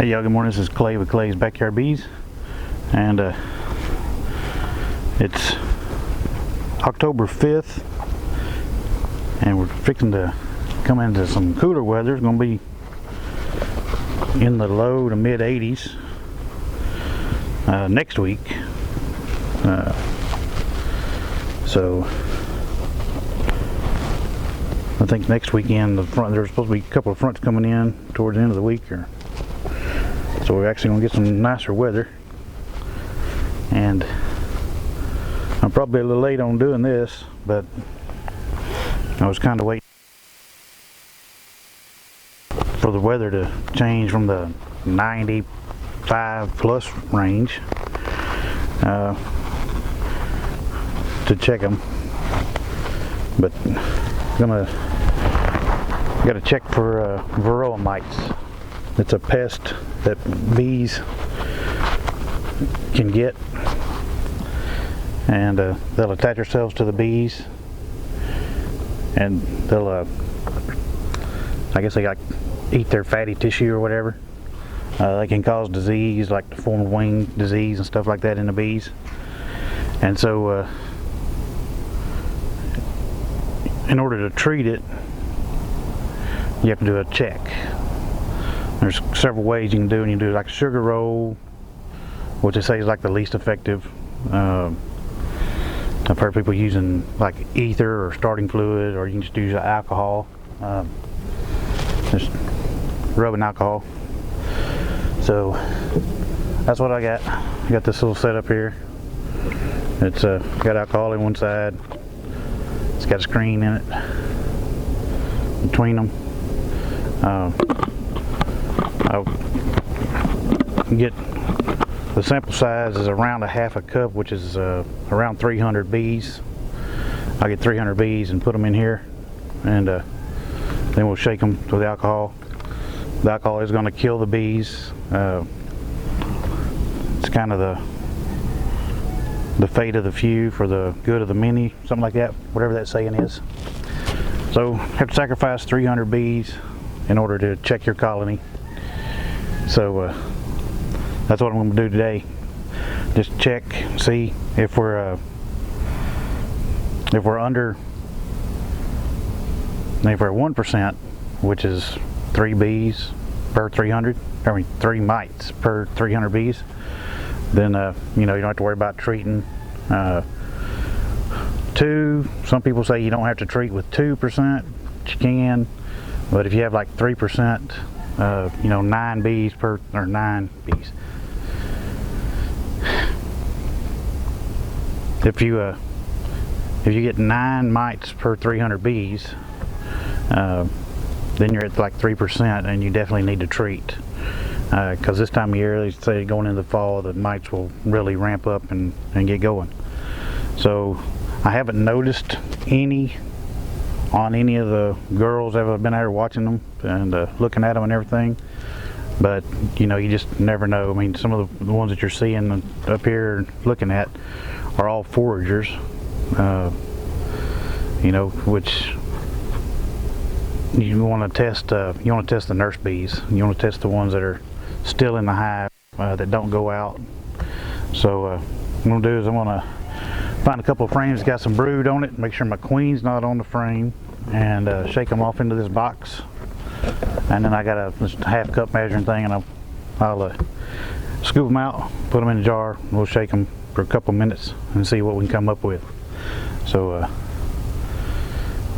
Hey y'all, good morning. This is Clay with Clay's Backyard Bees, and it's October 5th, and we're fixing to come into some cooler weather. It's going to be in the low to mid 80s next week. So I think next weekend there's supposed to be a couple of fronts coming in towards the end of the week, so we're actually going to get some nicer weather. And I'm probably a little late on doing this, but I was kind of waiting for the weather to change from the 95 plus range to check them. But I'm got to check for Varroa mites. It's a pest that bees can get, and they'll attach themselves to the bees, and they'll I guess they like eat their fatty tissue or whatever. They can cause disease like the formed wing disease and stuff like that in the bees. And so in order to treat it, you have to do a check. There's several ways you can do it. You can do like a sugar roll, which they say is like the least effective. I've heard people using like ether or starting fluid, or you can just use alcohol, just rubbing alcohol. So that's what I got. I got this little setup here. It's got alcohol in one side. It's got a screen in it between them. I'll get the sample size is around a half a cup, which is around 300 bees. I'll get 300 bees and put them in here, and then we'll shake them with the alcohol. The alcohol is going to kill the bees. It's kind of the fate of the few for the good of the many, something like that, whatever that saying is. So have to sacrifice 300 bees in order to check your colony. So that's what I'm going to do today. Just check, see if we're under, if we're 1%, which is 3 bees per 300. I mean 3 mites per 300 bees. Then you don't have to worry about treating. 2. Some people say you don't have to treat with 2%. You can, but if you have like 3%. 9 bees per, or 9 bees. If you get 9 mites per 300 bees, then you're at like 3%, and you definitely need to treat. Because this time of year, they say going into the fall, the mites will really ramp up and get going. So I haven't noticed any on any of the girls that have been out here watching them and looking at them and everything, but you just never know. I mean, some of the ones that you're seeing up here looking at are all foragers, which you want to test. You want to test the nurse bees. You want to test the ones that are still in the hive, that don't go out. So what I'm going to do is I'm going to find a couple of frames that got some brood on it, make sure my queen's not on the frame, and shake them off into this box. And then I got a half cup measuring thing, and I'll scoop them out, put them in a jar, and we'll shake them for a couple minutes and see what we can come up with. So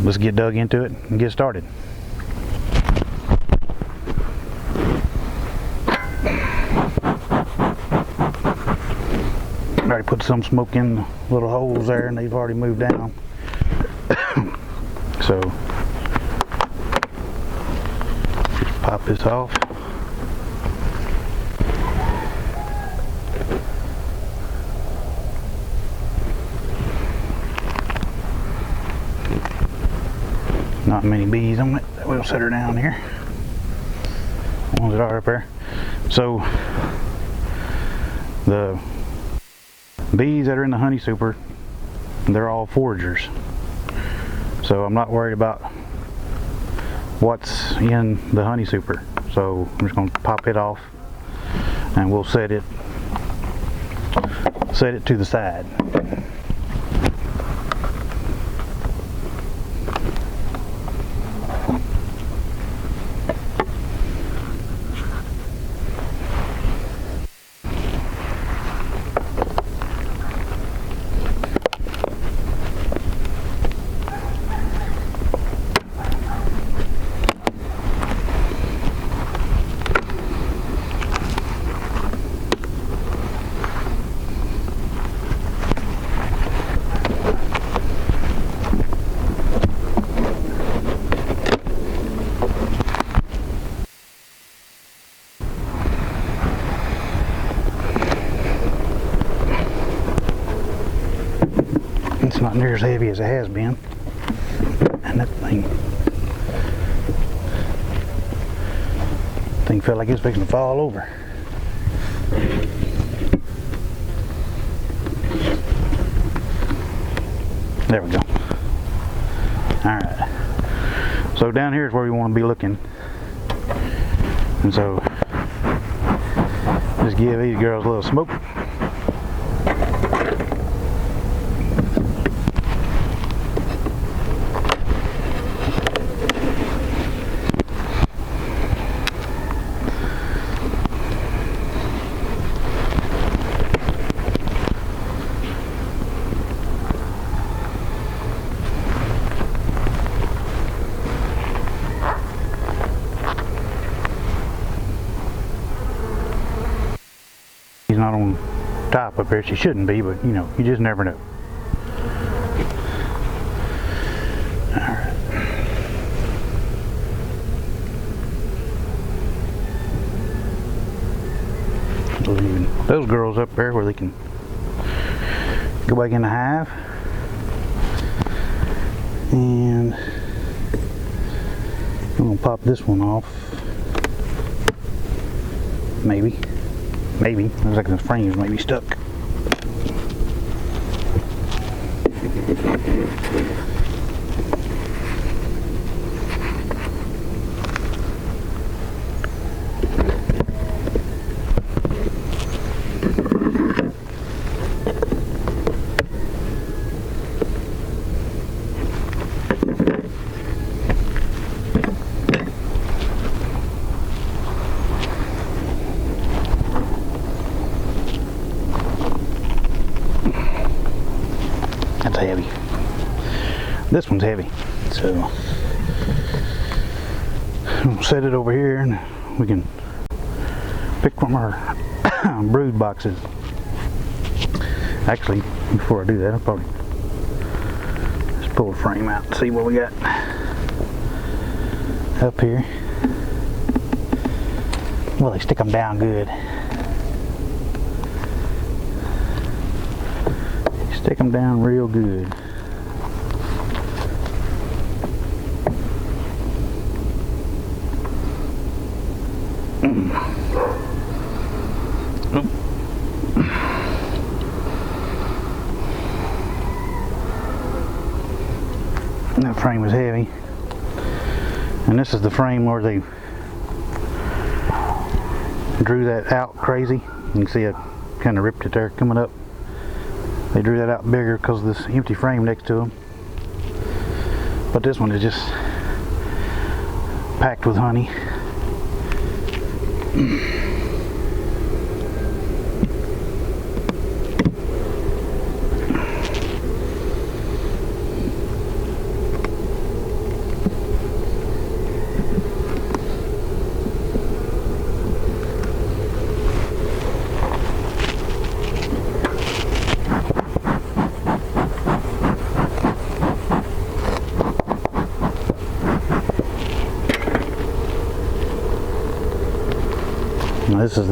let's get dug into it and get started. I already put some smoke in the little holes there, and they've already moved down. So just pop this off. Not many bees on it. We'll set her down here. The ones that are up there. So the bees that are in the honey super, they're all foragers. So I'm not worried about what's in the honey super. So I'm just going to pop it off and we'll set it to the side. It's not near as heavy as it has been, and that thing felt like it's fixing to fall over. There we go. Alright, so down here is where we want to be looking, and so just give these girls a little smoke. He's not on top up there. She shouldn't be, but you know, you just never know. Alright. Leaving those girls up there where they can go back in the hive. And I'm gonna pop this one off. Maybe. Looks like the frames might be stuck. That's heavy. This one's heavy, so we'll set it over here and we can pick from our brood boxes. Actually, before I do that, I'll probably just pull the frame out and see what we got up here. Well, they stick them down good. Stick them down real good. That frame was heavy, and this is the frame where they drew that out crazy. You can see I kind of ripped it there coming up. They drew that out bigger because of this empty frame next to them. But this one is just packed with honey. Now this is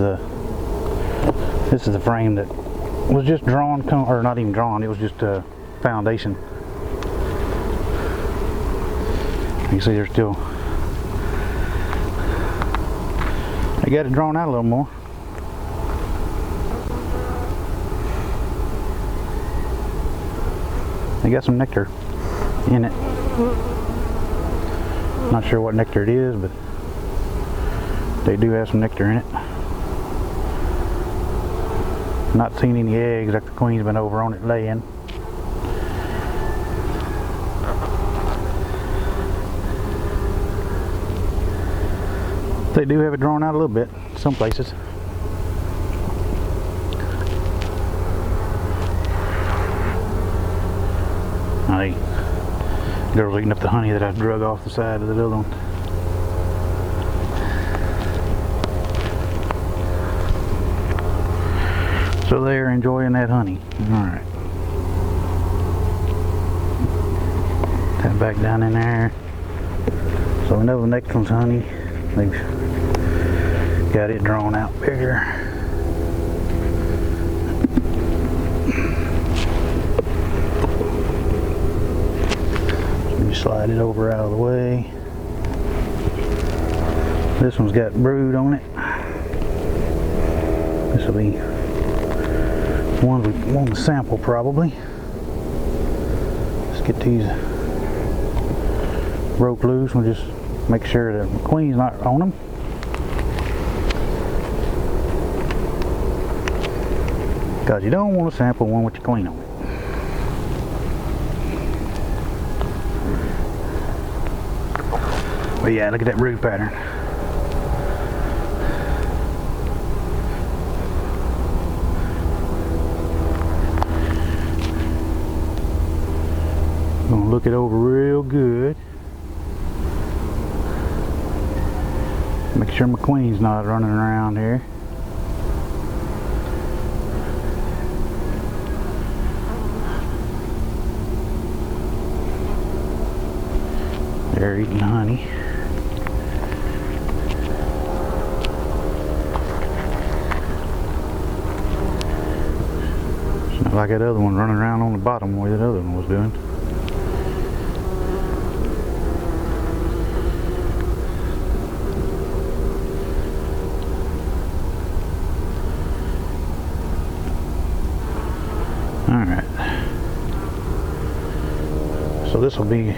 the frame that was just drawn, or not even drawn, it was just a foundation. You can see there's still, I got it drawn out a little more. They got some nectar in it. Not sure what nectar it is, but they do have some nectar in it. Not seen any eggs, like the queen's been over on it laying. They do have it drawn out a little bit, some places. The girl's eating up the honey that I drug off the side of the other one. So they're enjoying that honey. Alright. That back down in there. So we know the next one's honey. They've got it drawn out bigger. Slide it over out of the way. This one's got brood on it. This will be one we want to sample probably. Let's get these broke loose. We'll just make sure that the queen's not on them. Because you don't want to sample one with your queen on it. But yeah, look at that brood pattern. Gonna look it over real good. Make sure my queen's not running around here. They're eating honey. Like that other one running around on the bottom where that other one was doing. Alright. So this will be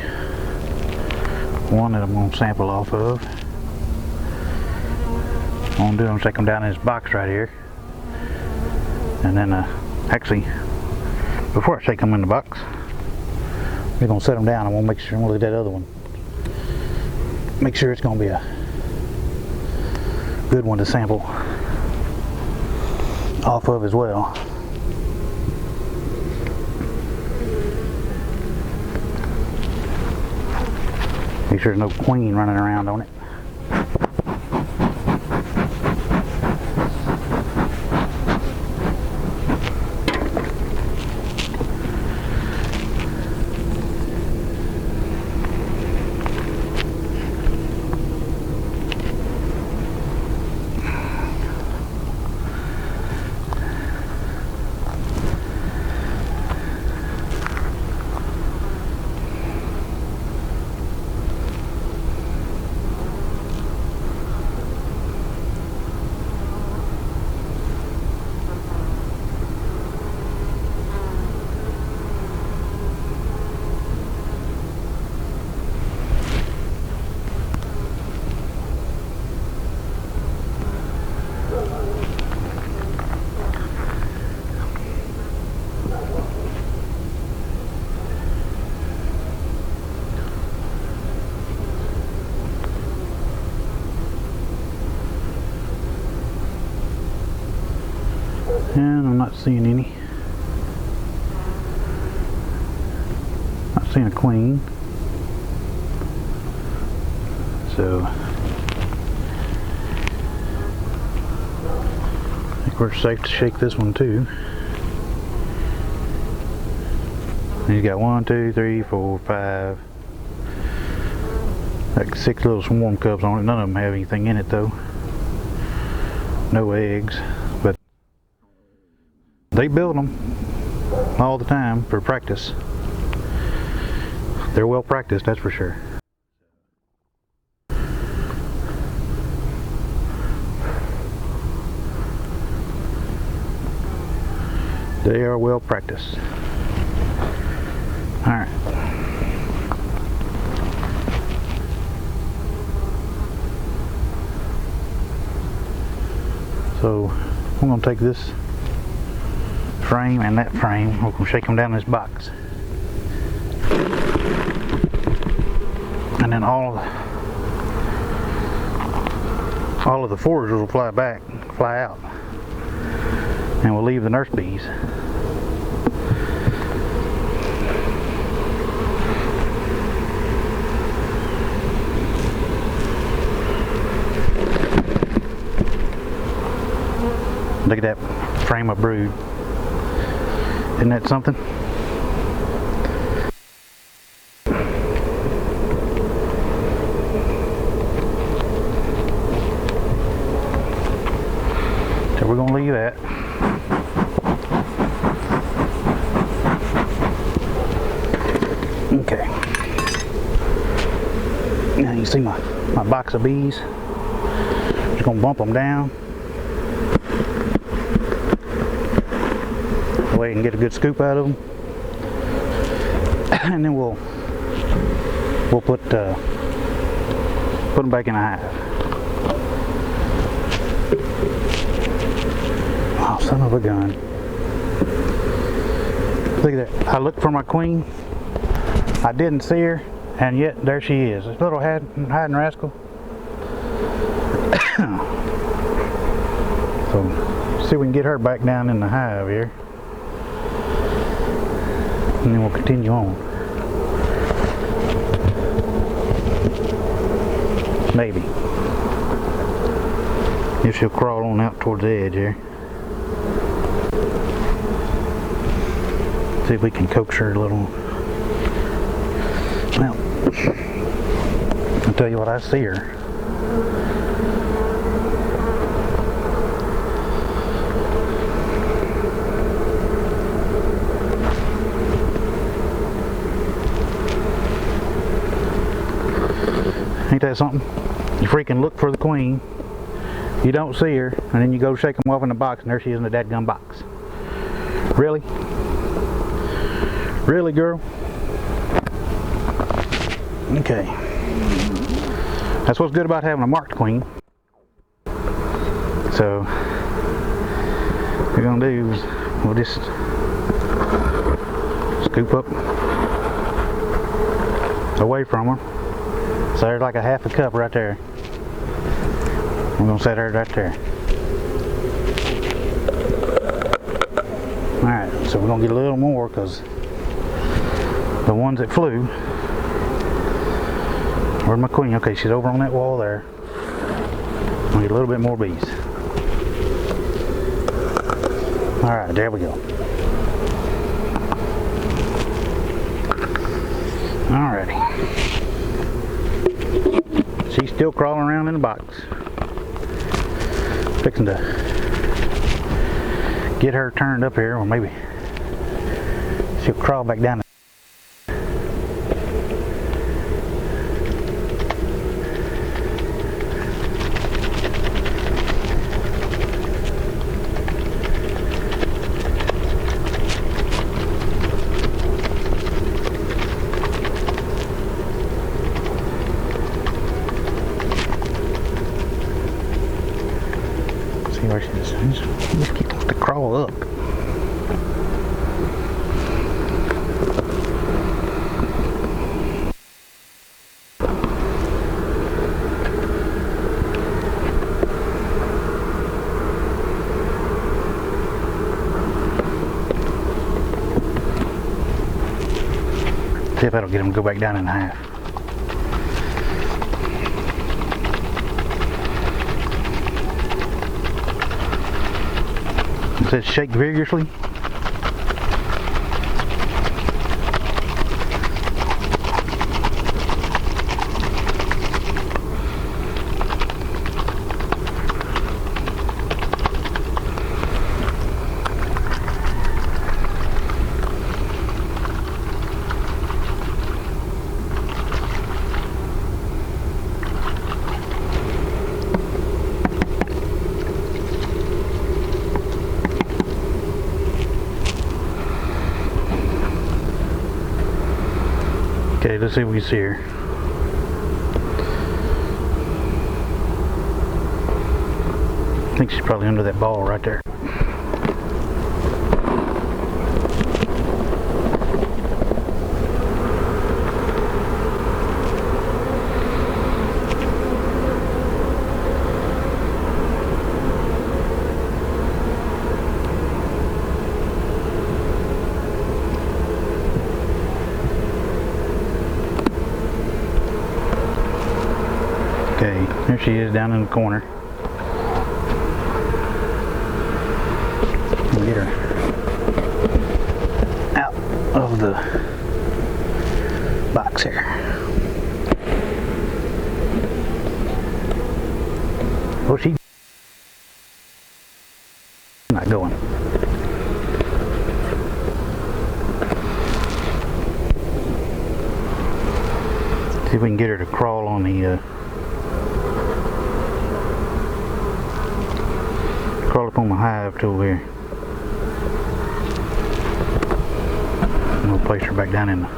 one that I'm going to sample off of. What I'm going to do is take them down in this box right here. And then actually, before I shake them in the box, we're going to set them down. I want to make sure, I'm going to look at that other one. Make sure it's going to be a good one to sample off of as well. Make sure there's no queen running around on it. And I'm not seeing any. Not seeing a queen. So I think we're safe to shake this one too. He's got 1, 2, 3, 4, 5, like 6 little swarm cubs on it. None of them have anything in it though. No eggs, but they build them all the time for practice. They're well practiced, that's for sure. They are well practiced. Alright. So I'm going to take this frame and that frame. We're going to shake them down in this box. And then all of the foragers will fly out. And we'll leave the nurse bees. Look at that frame of brood. Isn't that something? So we're going to leave that. Okay. Now you see my box of bees. Just going to bump them down. That way you can get a good scoop out of them. And then we'll put them back in the hive. Oh, son of a gun. Look at that. I looked for my queen. I didn't see her, and yet there she is. This little hiding rascal. So, see if we can get her back down in the hive here. And then we'll continue on. Maybe. If she'll crawl on out towards the edge here. See if we can coax her a little. Well, I'll tell you what, I see her. Ain't that something? You freaking look for the queen, you don't see her, and then you go shake them off in the box, and there she is in the dadgum box. Really? Really, girl? Okay. That's what's good about having a marked queen. So, what we're going to do is we'll just scoop up away from her. So there's like a half a cup right there. We're going to set her right there. Alright, so we're going to get a little more because the ones that flew. Where's my queen? Okay, she's over on that wall there. We'll get a little bit more bees. Alright, there we go. Alrighty. She's still crawling around in the box. Fixing to get her turned up here, or maybe she'll crawl back down. Where she is. Just keep to crawl up. See if that'll get them to go back down in half. It says shake vigorously. Okay, let's see if we can see her. I think she's probably under that ball right there. Okay, there she is down in the corner. Get her out of the box here. Oh, she's not going. See if we can get her to crawl on the crawl up on my hive tool here. I'm gonna place her back down in the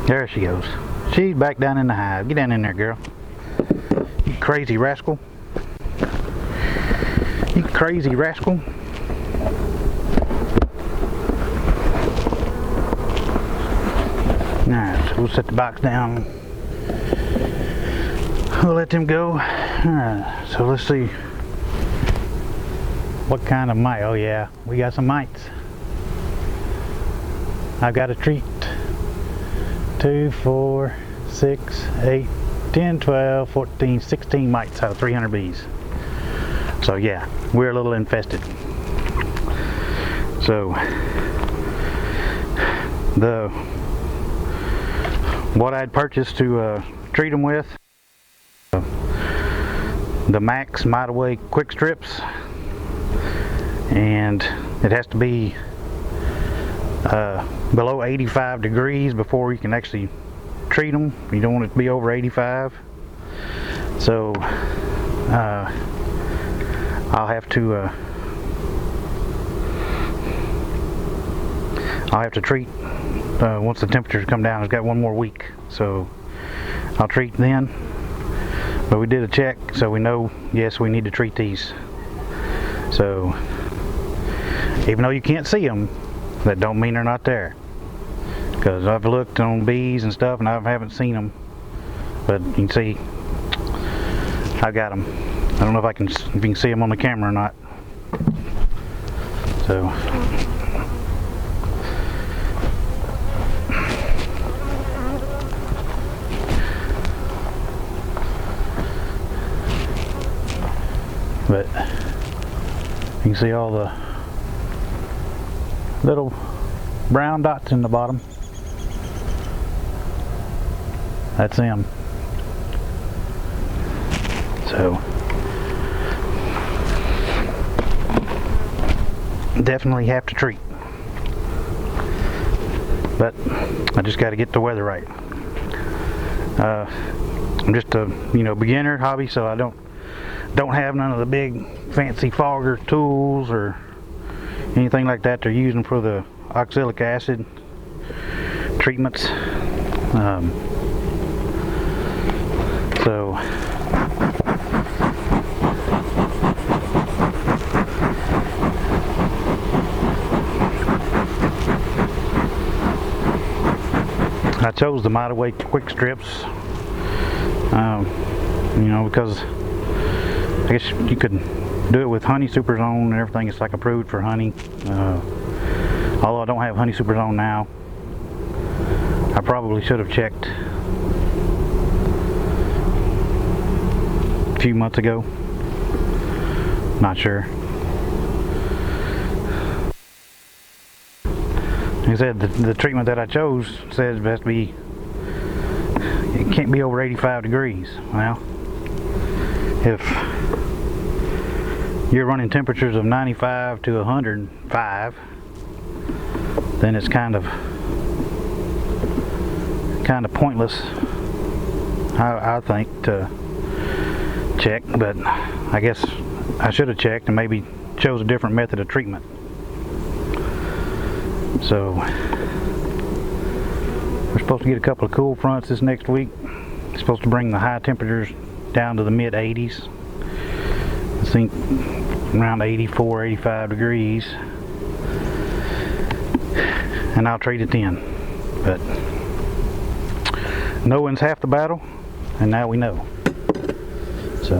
There she goes. She's back down in the hive. Get down in there, girl. You crazy rascal. You crazy rascal. Alright, so we'll set the box down. We'll let them go. Alright, so let's see what kind of mite. Oh yeah, we got some mites. I've got a treat. 2, 4, 6, 8, 10, 12, 14, 16 mites out of 300 bees. So yeah, we're a little infested. So what I'd purchased to treat them with, the Max Mite Away quick strips, and it has to be below 85 degrees before you can actually treat them. You don't want it to be over 85. So I'll have to treat once the temperatures come down. It's got one more week, so I'll treat then. But we did a check, so we know, yes, we need to treat these. So even though you can't see them, that don't mean they're not there, because I've looked on bees and stuff and I haven't seen them, but you can see I got them. I don't know if you can see them on the camera or not. So but you can see all the little brown dots in the bottom. That's them. So definitely have to treat, but I just got to get the weather right. I'm just a beginner hobby, so I don't have none of the big fancy fogger tools or anything like that they're using for the oxalic acid treatments. So I chose the Mite Away quick strips, because I guess you could do it with honey super zone and everything. It's like approved for honey. Although I don't have honey super zone now, I probably should have checked a few months ago. Not sure. Like I said, the treatment that I chose says it has to be, it can't be over 85 degrees. Well, if you're running temperatures of 95 to 105, then it's kind of pointless, I think, to check. But I guess I should have checked and maybe chose a different method of treatment. So we're supposed to get a couple of cool fronts this next week. It's supposed to bring the high temperatures down to the mid 80s. I think around 84, 85 degrees. And I'll treat it then. But knowing's half the battle, and now we know. So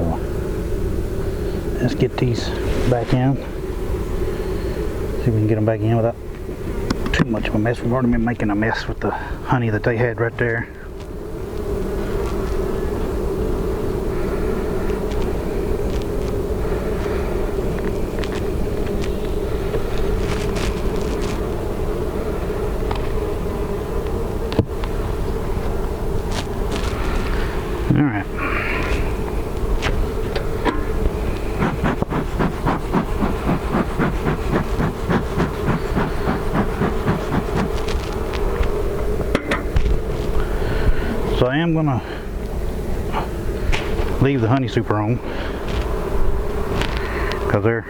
let's get these back in. See if we can get them back in without too much of a mess. We've already been making a mess with the honey that they had right there. All right. So I am gonna leave the honey super on because they're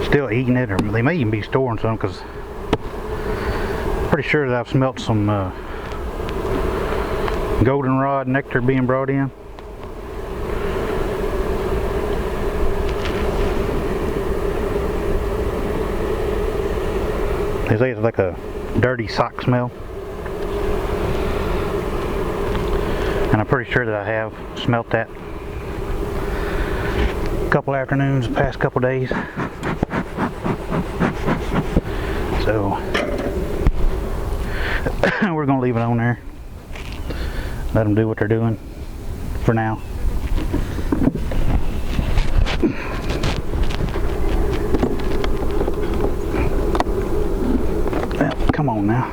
still eating it, or they may even be storing some, because I'm pretty sure that I've smelt some goldenrod nectar being brought in. They say it's like a dirty sock smell, and I'm pretty sure that I have smelt that a couple afternoons, the past couple days. So we're gonna leave it on there. Let them do what they're doing for now. Well, come on now.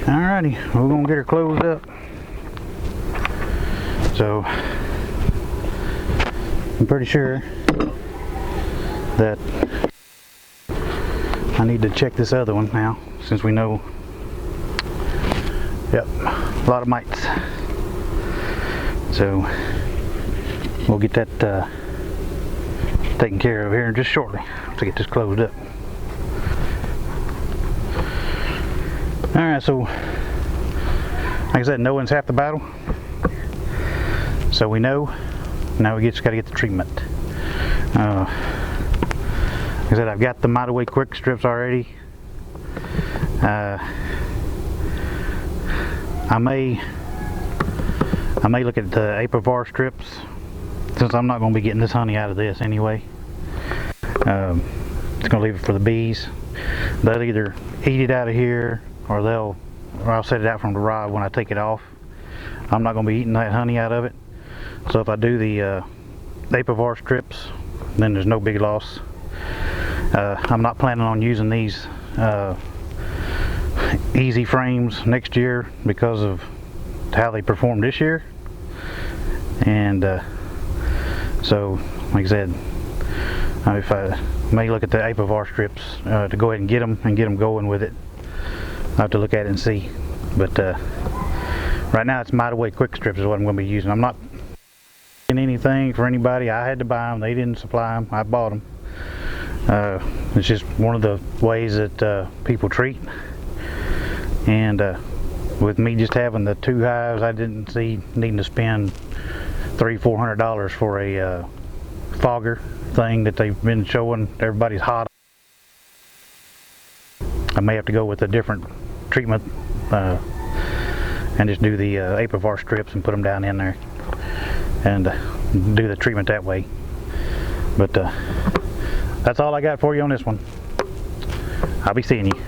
Alrighty, we're gonna get her closed up. So I'm pretty sure that I need to check this other one now, since we know, yep, a lot of mites. So we'll get that taken care of here just shortly to get this closed up. Alright, so like I said, knowing's half the battle. So we know, now we just got to get the treatment. Like I said, I've got the Mite Away quick strips already. I may look at the Apivar strips, since I'm not going to be getting this honey out of this anyway. Just going to leave it for the bees. They'll either eat it out of here, or I'll set it out from the rod when I take it off. I'm not going to be eating that honey out of it. So if I do the Apivar strips, then there's no big loss. I'm not planning on using these easy frames next year because of how they performed this year. And so, like I said, if I may look at the Apivar strips to go ahead and get them going with it. I'll have to look at it and see. But right now it's Mite Away quick strips is what I'm going to be using. I'm not getting anything for anybody. I had to buy them. They didn't supply them. I bought them. It's just one of the ways that people treat. And with me just having the 2 hives, I didn't see needing to spend $300–400 for a fogger thing that they've been showing everybody's hot. I may have to go with a different treatment and just do the Apivar strips and put them down in there and do the treatment that way. But that's all I got for you on this one. I'll be seeing you.